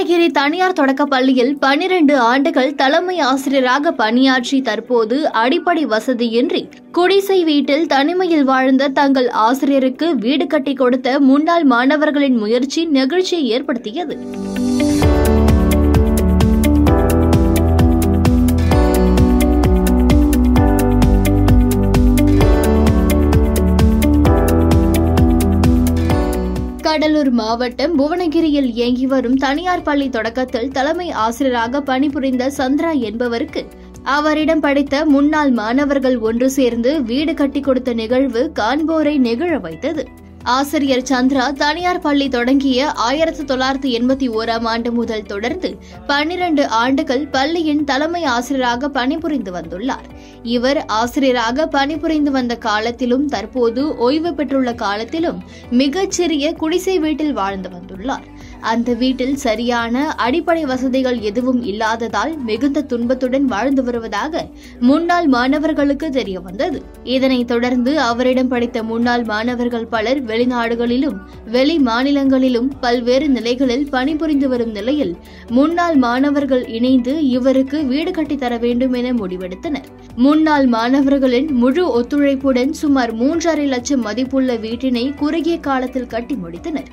புவனகிரி தனியார் தொடக்கப் பள்ளியில் 12 ஆண்டுகள் தலைமை ஆசிரியராக பணியாற்றி தற்போது அடிப்படை வசதியின்றி குடிசை வீட்டில் தனிமையில் வாழ்ந்த தங்கள் ஆசிரியருக்கு வீடு கட்டி கொடுத்த முன்னாள் மாணவர்களின் முயற்சி நெகிழ்ச்சியை ஏற்படுத்தியது. கடலூர் மாவட்டம் புவனகிரியில் இயங்கி வரும் தனியார் பள்ளி தொடக்கத்தில் தலைமை ஆசிரியராக பணிபுரிந்த சந்திரா என்பவருக்கு அவரிடம் படித்த முன்னாள் மாணவர்கள் ஒன்று சேர்ந்து வீடு கட்டி கொடுத்த நிகழ்வு காண்போரை நெகிழ வைத்தது. ஆசிரியர் சந்திரா தனியார் பள்ளி தொடங்கிய 1981ஆம் ஆண்டு முதல் தொடர்ந்து 12 ஆண்டுகள் பள்ளியின் தலைமை ஆசிரியராக பணிபுரிந்து வந்துள்ளார். இவர் ஆசிரியராக பணிபுரிந்து வந்த காலத்திலும் தற்போது ஓய்வு பெற்றுள்ள காலத்திலும் மிகச்சிறிய குடிசை வீட்டில் வாழ்ந்து வந்துள்ளார். அந்த வீட்டில் சரியான அடிப்படை வசதிகள் எதுவும் இல்லாததால் மிகுந்த துன்பத்துடன் வாழ்ந்து வருவதாக முன்னாள் மாணவர்களுக்கு தெரிய வந்தது. இதனைத் தொடர்ந்து அவரிடம் படித்த முன்னாள் மாணவர்கள் பலர் வெளிநாடுகளிலும் வெளி மாநிலங்களிலும் பல்வேறு நிலைகளில் பணிபுரிந்து வரும் நிலையில் முன்னாள் மாணவர்கள் இணைந்து இவருக்கு வீடு கட்டித்தர வேண்டும் என முடிவெடுத்தனர். முன்னாள் மாணவர்களின் முழு ஒத்துழைப்புடன் சுமார் 3.5 லட்சம் மதிப்புள்ள வீட்டினை குறுகிய காலத்தில் கட்டி முடித்தனர்.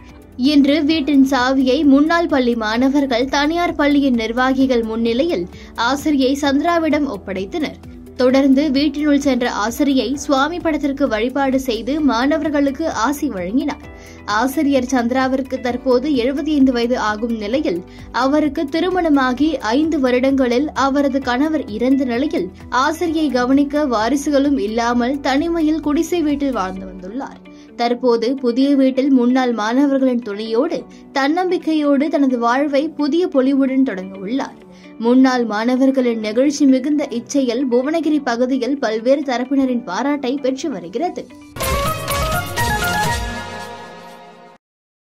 இன்று வீட்டின் சாவியை முன்னாள் பள்ளி மாணவர்கள் தனியார் பள்ளியின் நிர்வாகிகள் முன்னிலையில் ஆசிரியை சந்திராவிடம் ஒப்படைத்தனர். தொடர்ந்து வீட்டினுள் சென்ற ஆசிரியை சுவாமி படத்திற்கு வழிபாடு செய்து மாணவர்களுக்கு ஆசி வழங்கினார். ஆசிரியர் சந்திராவிற்கு தற்போது 75 வயது ஆகும் நிலையில் அவருக்கு திருமணமாகி 5 வருடங்களில் அவரது கணவர் இறந்த நிலையில் ஆசிரியை கவனிக்க வாரிசுகளும் இல்லாமல் தனிமையில் குடிசை வீட்டில் வாழ்ந்து வந்துள்ளார். தற்போது புதிய வீட்டில் முன்னாள் மாணவர்களின் துணையோடு தன்னம்பிக்கையோடு தனது வாழ்வை புதிய பொலிவுடன் தொடங்க உள்ளார். முன்னாள் மாணவர்களின் நெகிழ்ச்சி மிகுந்த இச்செயல் புவனகிரி பகுதியில் பல்வேறு தரப்பினரின் பாராட்டை பெற்று வருகிறது.